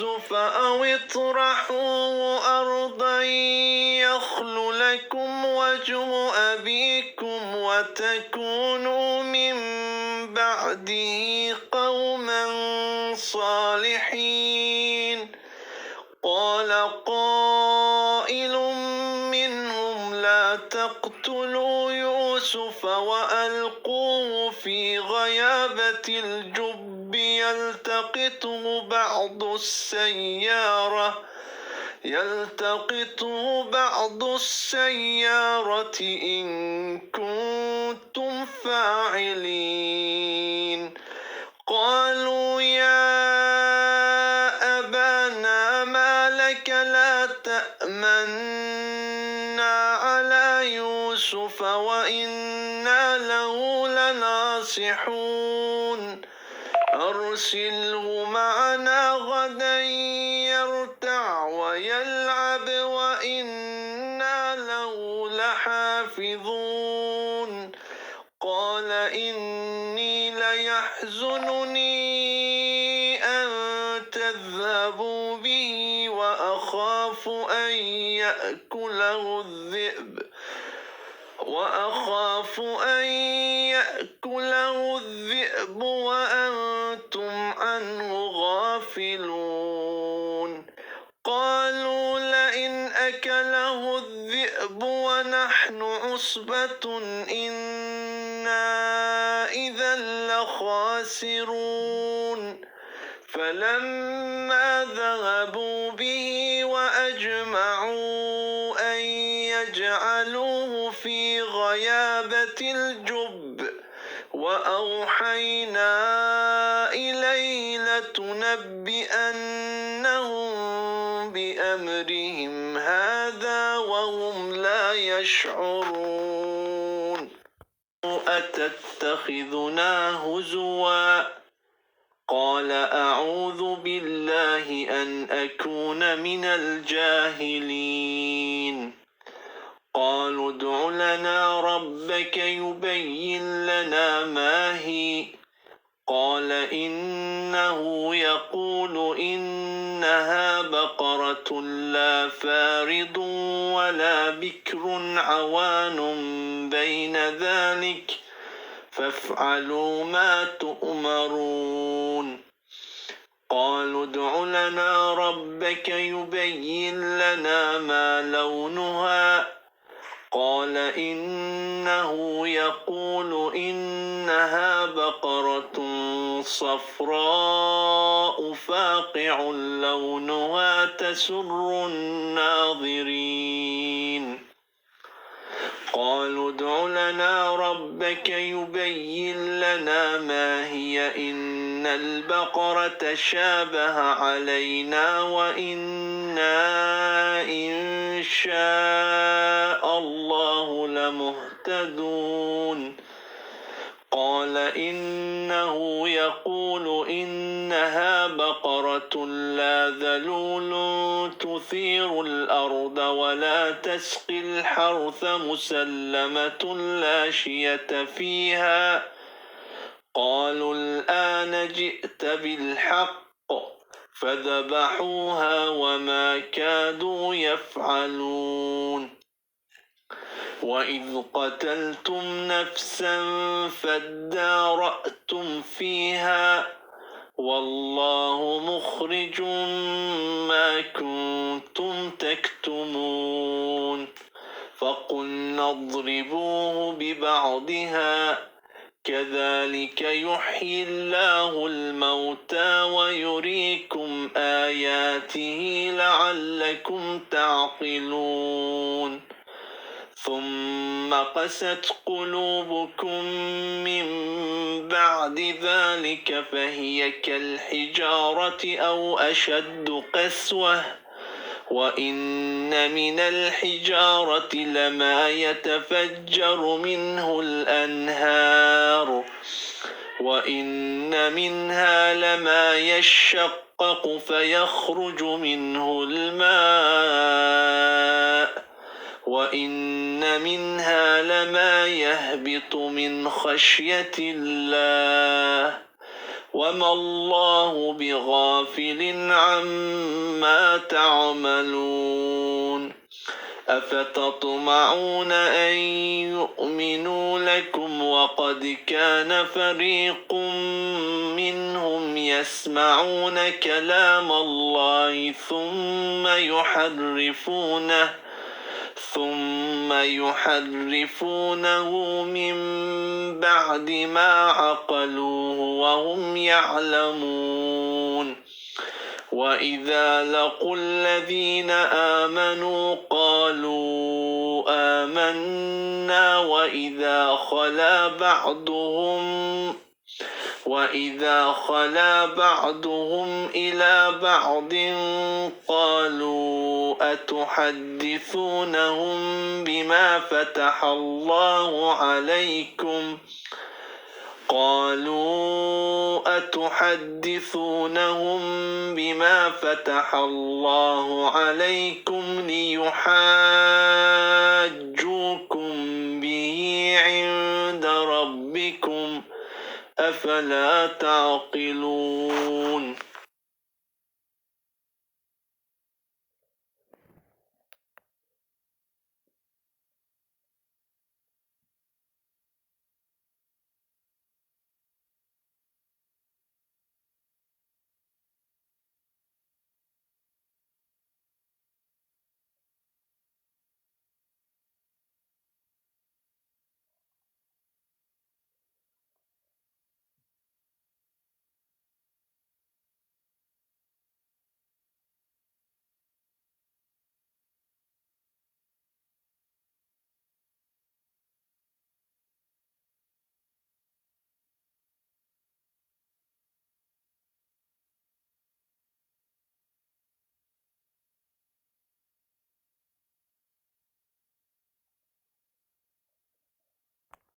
يوسف أو اطرحوه أرضا يخل لكم وجه أبيكم وتكونوا من بعده قوما صالحين. قال قائل منهم لا تقتلوا يوسف وألقوه في غيابة الجب يلتقطه بعض السيارة إن كنتم فاعلين. قالوا يا أبانا ما لك لا تأمنا على يوسف وإنا له لناصحون. أرسله معنا غدا يرتع ويلعب وإنا له لحافظون. قال إني ليحزنني أن تذهبوا به وأخاف أن يأكله الذئب وأنتم عنه غافلون. قالوا لئن أكله الذئب ونحن عصبة إنا إذا لخاسرون. فلما ذهبوا به وأجمعوا أن يجعلوه في غيابة الجب وأوحينا إليه لتنبئنهم بأمرهم هذا وهم لا يشعرون. أتتخذنا هزوا قال أعوذ بالله أن أكون من الجاهلين. قالوا ادع لنا ربك يبين لنا ما هي. قال إنه يقول إنها بقرة لا فارض ولا بكر عوان بين ذلك فافعلوا ما تؤمرون. قالوا ادع لنا ربك يبين لنا ما لونها. قال إنه يقول إنها بقرة صفراء فاقع لونها تسر الناظرين. قالوا ادع لنا ربك يبين لنا ما هي إن البقرة شابه علينا وإنا إن شاء الله لمهتدون. قال إنه يقول إنها بقرة لا ذلول تثير الأرض ولا تسقي الحرث مسلمة لا شية فيها. قالوا الآن جئت بالحق فذبحوها وما كادوا يفعلون. وإذ قتلتم نفسا فادارأتم فيها والله مخرج ما كنتم تكتمون. فقلنا اضربوه ببعضها كذلك يحيي الله الموتى ويريكم آياته لعلكم تعقلون. ثم قست قلوبكم من بعد ذلك فهي كالحجارة أو أشد قسوة. وإن من الحجارة لما يتفجر منه الأنهار وإن منها لما يشقق فيخرج منه الماء وإن منها لما يهبط من خشية الله وما الله بغافل عما تعملون أفتطمعون أن يؤمنوا لكم وقد كان فريق منهم يسمعون كلام الله ثم يحرفونه من بعد ما عقلوه وهم يعلمون وإذا لقوا الذين آمنوا قالوا آمنا وإذا خلا بعضهم إلى بعض قالوا أتحدثونهم بما فتح الله عليكم ليحاجوكم به عند ربكم أفلا تعقلون